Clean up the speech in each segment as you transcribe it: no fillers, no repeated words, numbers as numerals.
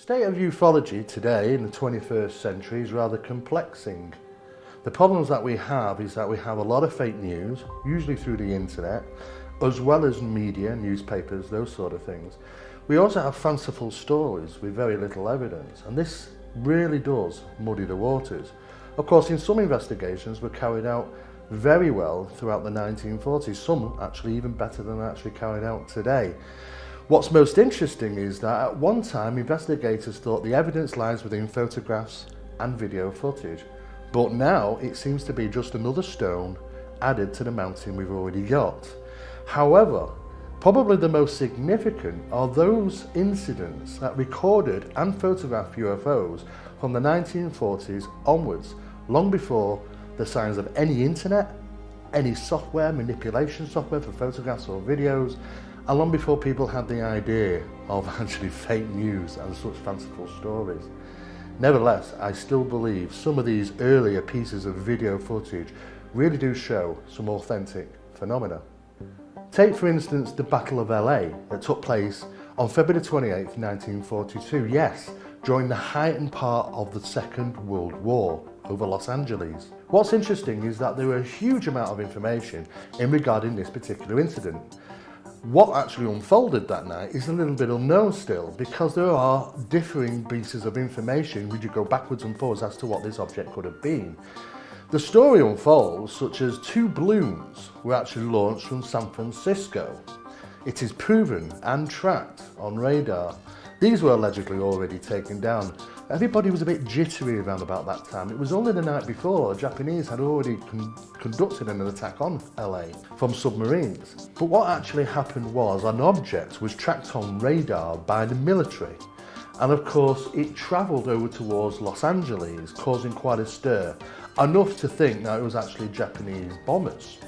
state of ufology today in the 21st century is rather complexing. The problems that we have is that we have a lot of fake news, usually through the internet, as well as media, newspapers, those sort of things. We also have fanciful stories with very little evidence, and this really does muddy the waters. Of course, in some investigations were carried out very well throughout the 1940s, some actually even better than actually carried out today. What's most interesting is that at one time investigators thought the evidence lies within photographs and video footage, but now it seems to be just another stone added to the mountain we've already got. However, probably the most significant are those incidents that recorded and photographed UFOs from the 1940s onwards, long before the signs of any internet, any software, manipulation software for photographs or videos, and long before people had the idea of actually fake news and such fanciful stories. Nevertheless, I still believe some of these earlier pieces of video footage really do show some authentic phenomena. Take for instance the Battle of LA that took place on February 28, 1942, yes, during the heightened part of the Second World War over Los Angeles. What's interesting is that there were a huge amount of information in regarding this particular incident. What actually unfolded that night is a little bit unknown still, because there are differing pieces of information which you go backwards and forwards as to what this object could have been. The story unfolds such as 2 balloons were actually launched from San Francisco. It is proven and tracked on radar. These were allegedly already taken down. Everybody was a bit jittery around about that time. It was only the night before the Japanese had already conducted an attack on LA from submarines. But what actually happened was an object was tracked on radar by the military. And of course it travelled over towards Los Angeles, causing quite a stir. Enough to think that it was actually Japanese bombers.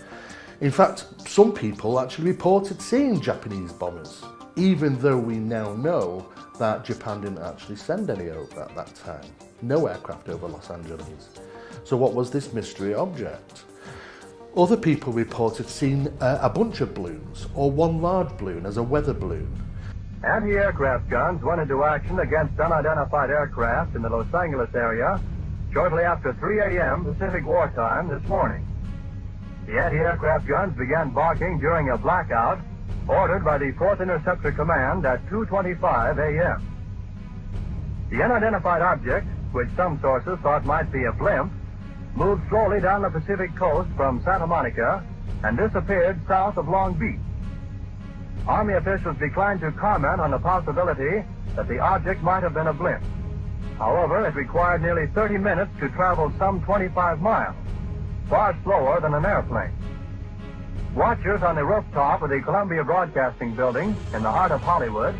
In fact, some people actually reported seeing Japanese bombers, even though we now know that Japan didn't actually send any over at that time. No aircraft over Los Angeles. So what was this mystery object? Other people reported seeing a bunch of balloons, or one large balloon as a weather balloon. Anti-aircraft guns went into action against unidentified aircraft in the Los Angeles area shortly after 3 a.m. Pacific wartime this morning. The anti-aircraft guns began barking during a blackout ordered by the 4th Interceptor Command at 2:25 a.m. The unidentified object, which some sources thought might be a blimp, moved slowly down the Pacific coast from Santa Monica and disappeared south of Long Beach. Army officials declined to comment on the possibility that the object might have been a blimp. However, it required nearly 30 minutes to travel some 25 miles, far slower than an airplane. Watchers on the rooftop of the Columbia Broadcasting Building in the heart of Hollywood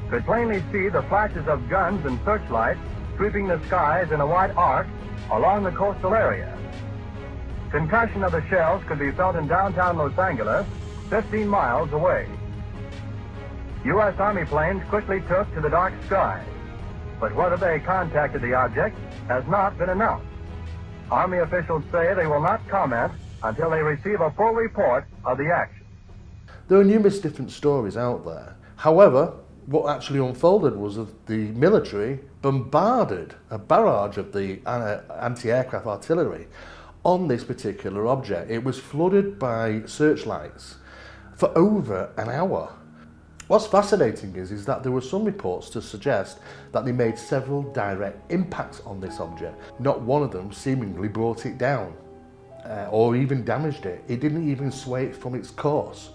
could plainly see the flashes of guns and searchlights sweeping the skies in a wide arc along the coastal area. Concussion of the shells could be felt in downtown Los Angeles, 15 miles away. U.S. Army planes quickly took to the dark sky, but whether they contacted the object has not been announced. Army officials say they will not comment until they receive a full report of the action. There are numerous different stories out there. However, what actually unfolded was that the military bombarded a barrage of the anti-aircraft artillery on this particular object. It was flooded by searchlights for over an hour. What's fascinating is that there were some reports to suggest that they made several direct impacts on this object. Not one of them seemingly brought it down or even damaged it. It didn't even sway it from its course.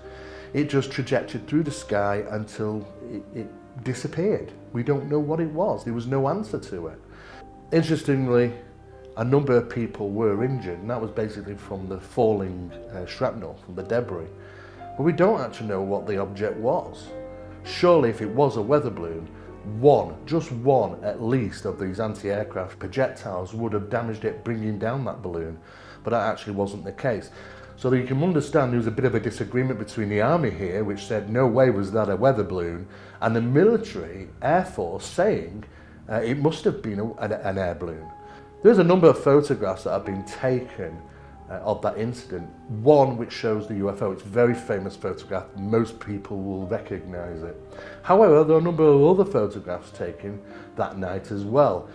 It just trajected through the sky until it disappeared. We don't know what it was. There was no answer to it. Interestingly, a number of people were injured, and that was basically from the falling shrapnel, from the debris. But we don't actually know what the object was. Surely if it was a weather balloon, just one at least of these anti-aircraft projectiles would have damaged it, bringing down that balloon. But that actually wasn't the case. So that you can understand there was a bit of a disagreement between the army here, which said no way was that a weather balloon, and the military, Air Force, saying it must have been an air balloon. There's a number of photographs that have been taken of that incident. One which shows the UFO. It's a very famous photograph. Most people will recognize it. However, there are a number of other photographs taken that night as well,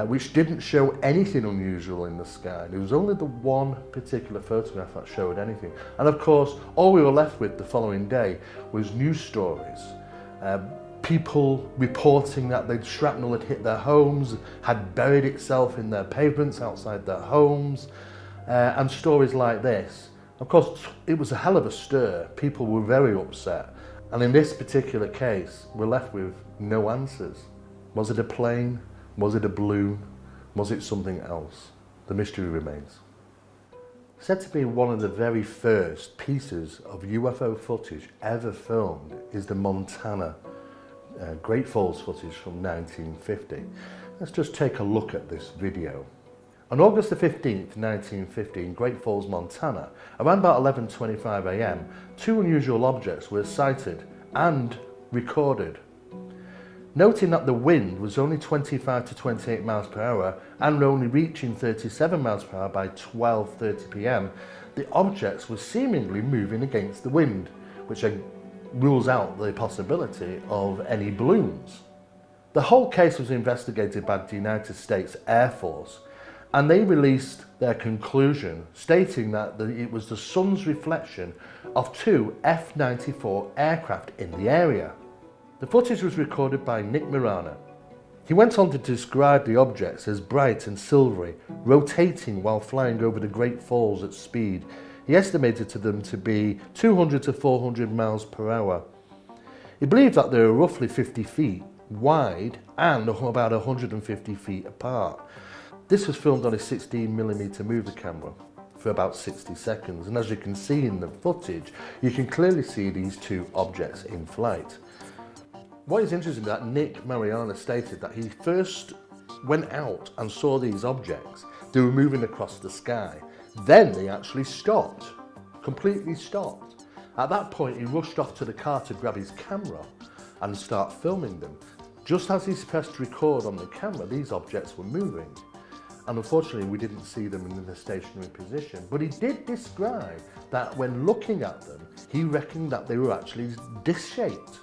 which didn't show anything unusual in the sky. There was only the one particular photograph that showed anything. And of course, all we were left with the following day was news stories. People reporting that the shrapnel had hit their homes, had buried itself in their pavements outside their homes, and stories like this. Of course, it was a hell of a stir. People were very upset. And in this particular case, we're left with no answers. Was it a plane? Was it a balloon? Was it something else? The mystery remains. Said to be one of the very first pieces of UFO footage ever filmed is the Montana Great Falls footage from 1950. Let's just take a look at this video. On August the 15th, 1950, in Great Falls, Montana, around about 11:25 a.m., two unusual objects were sighted and recorded. Noting that the wind was only 25 to 28 miles per hour and only reaching 37 miles per hour by 12:30 p.m, the objects were seemingly moving against the wind, which rules out the possibility of any balloons. The whole case was investigated by the United States Air Force, and they released their conclusion stating that it was the sun's reflection of two F-94 aircraft in the area. The footage was recorded by Nick Marana. He went on to describe the objects as bright and silvery, rotating while flying over the Great Falls at speed. He estimated them to be 200 to 400 miles per hour. He believed that they were roughly 50 feet wide and about 150 feet apart. This was filmed on a 16mm movie camera for about 60 seconds, and as you can see in the footage, you can clearly see these two objects in flight. What is interesting is that Nick Mariana stated that he first went out and saw these objects. They were moving across the sky. Then they actually stopped, completely stopped. At that point, he rushed off to the car to grab his camera and start filming them. Just as he pressed record on the camera, these objects were moving. And unfortunately, we didn't see them in a stationary position. But he did describe that when looking at them, he reckoned that they were actually disc-shaped.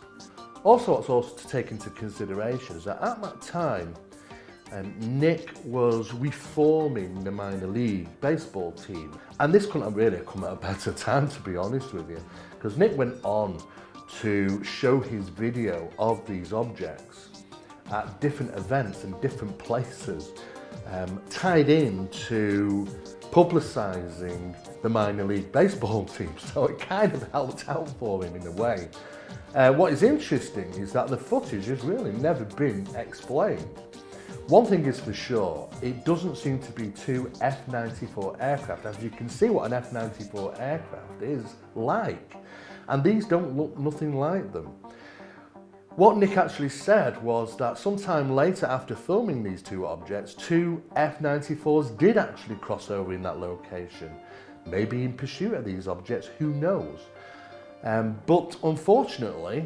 Also, what's also to take into consideration is that at that time, Nick was reforming the minor league baseball team. And this couldn't have really come at a better time, to be honest with you, because Nick went on to show his video of these objects at different events and different places, tied in to publicising the minor league baseball team. So it kind of helped out for him in a way. What is interesting is that the footage has really never been explained. One thing is for sure, it doesn't seem to be two F-94 aircraft, as you can see what an F-94 aircraft is like, and these don't look nothing like them. What Nick actually said was that sometime later after filming these two objects, two F-94s did actually cross over in that location, maybe in pursuit of these objects, who knows. But unfortunately,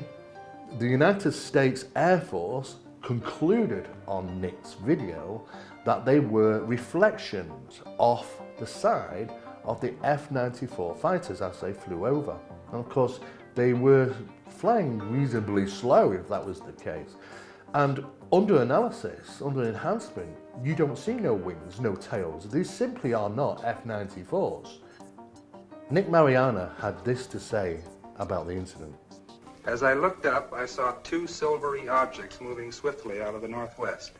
the United States Air Force concluded on Nick's video that they were reflections off the side of the F-94 fighters as they flew over. And of course, they were flying reasonably slow if that was the case. And under analysis, under enhancement, you don't see no wings, no tails. These simply are not F-94s. Nick Mariana had this to say about the incident. As I looked up, I saw two silvery objects moving swiftly out of the northwest.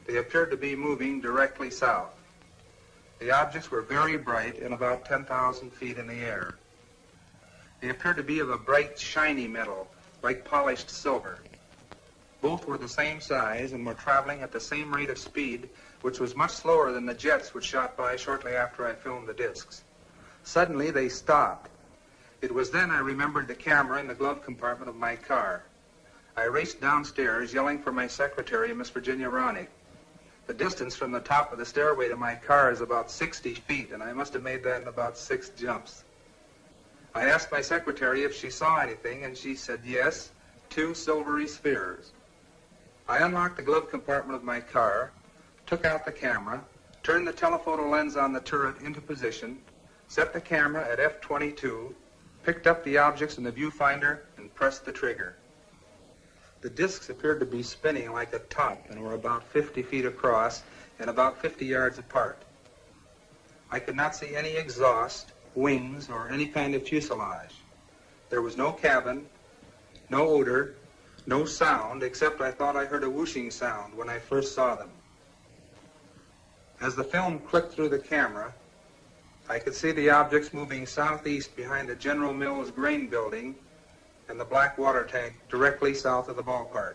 They appeared to be moving directly south. The objects were very bright and about 10,000 feet in the air. They appeared to be of a bright, shiny metal, like polished silver. Both were the same size and were traveling at the same rate of speed, which was much slower than the jets which shot by shortly after I filmed the discs. Suddenly, they stopped. It was then I remembered the camera in the glove compartment of my car. I raced downstairs, yelling for my secretary, Miss Virginia Ronick. The distance from the top of the stairway to my car is about 60 feet, and I must have made that in about 6 jumps. I asked my secretary if she saw anything, and she said yes, 2 silvery spheres. I unlocked the glove compartment of my car, took out the camera, turned the telephoto lens on the turret into position, set the camera at f/22, picked up the objects in the viewfinder, and pressed the trigger. The discs appeared to be spinning like a top and were about 50 feet across and about 50 yards apart. I could not see any exhaust, wings, or any kind of fuselage. There was no cabin, no odor, no sound, except I thought I heard a whooshing sound when I first saw them. As the film clicked through the camera, I could see the objects moving southeast behind the General Mills grain building and the black water tank directly south of the ballpark.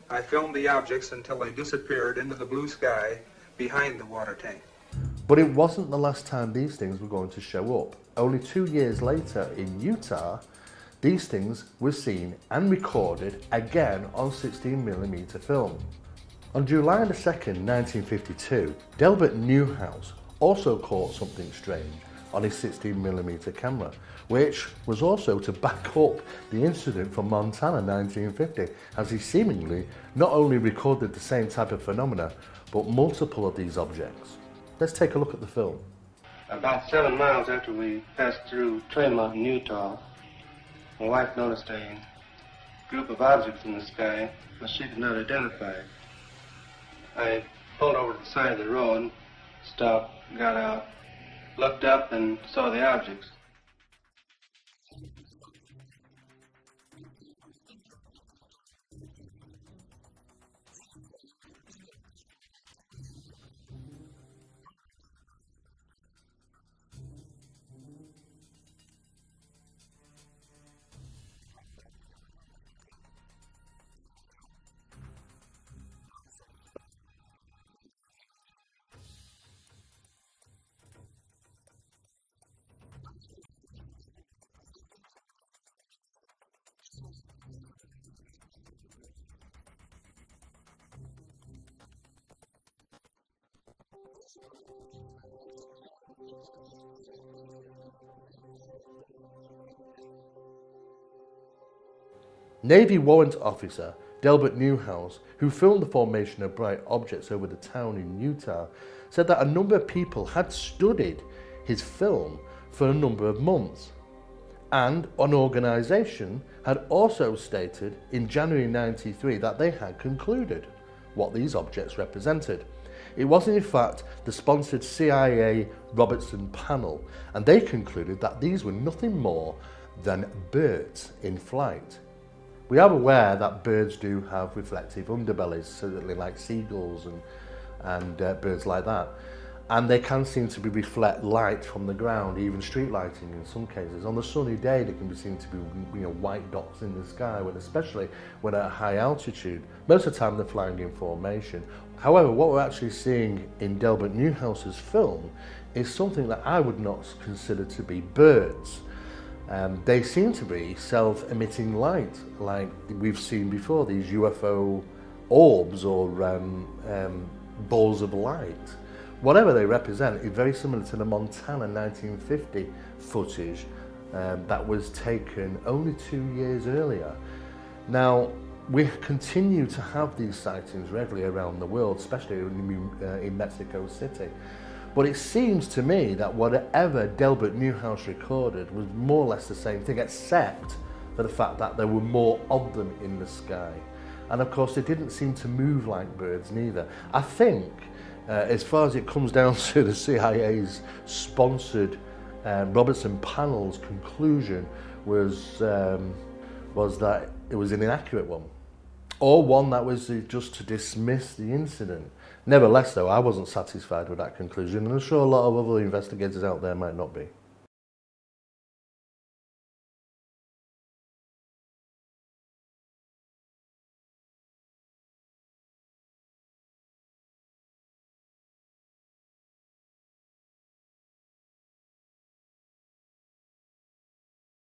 I filmed the objects until they disappeared into the blue sky behind the water tank. But it wasn't the last time these things were going to show up. Only 2 years later in Utah, these things were seen and recorded again on 16mm film. On July 2nd, 1952, Delbert Newhouse also caught something strange on his 16mm camera, which was also to back up the incident from Montana 1950, as he seemingly not only recorded the same type of phenomena, but multiple of these objects. Let's take a look at the film. About 7 miles after we passed through Trail Mountain, Utah, my wife noticed a group of objects in the sky that she could not identify. I pulled over to the side of the road, stopped, got out, looked up, and saw the objects. Navy warrant officer Delbert Newhouse, who filmed the formation of bright objects over the town in Utah, said that a number of people had studied his film for a number of months, and an organisation had also stated in January 1993 that they had concluded what these objects represented. It was in fact the sponsored CIA Robertson panel, and they concluded that these were nothing more than birds in flight. We are aware that birds do have reflective underbellies, certainly like seagulls and birds like that. And they can seem to reflect light from the ground, even street lighting in some cases. On a sunny day, they can be seen to be white dots in the sky, especially when at a high altitude. Most of the time they're flying in formation. However, what we're actually seeing in Delbert Newhouse's film is something that I would not consider to be birds. They seem to be self-emitting light, like we've seen before, these UFO orbs or balls of light. Whatever they represent is very similar to the Montana 1950 footage that was taken only 2 years earlier. Now, we continue to have these sightings regularly around the world, especially in Mexico City. But it seems to me that whatever Delbert Newhouse recorded was more or less the same thing, except for the fact that there were more of them in the sky. And of course, they didn't seem to move like birds neither. I think, as far as it comes down to the CIA's sponsored Robertson panel's conclusion was that it was an inaccurate one, or one that was just to dismiss the incident. Nevertheless, though, I wasn't satisfied with that conclusion, and I'm sure a lot of other investigators out there might not be.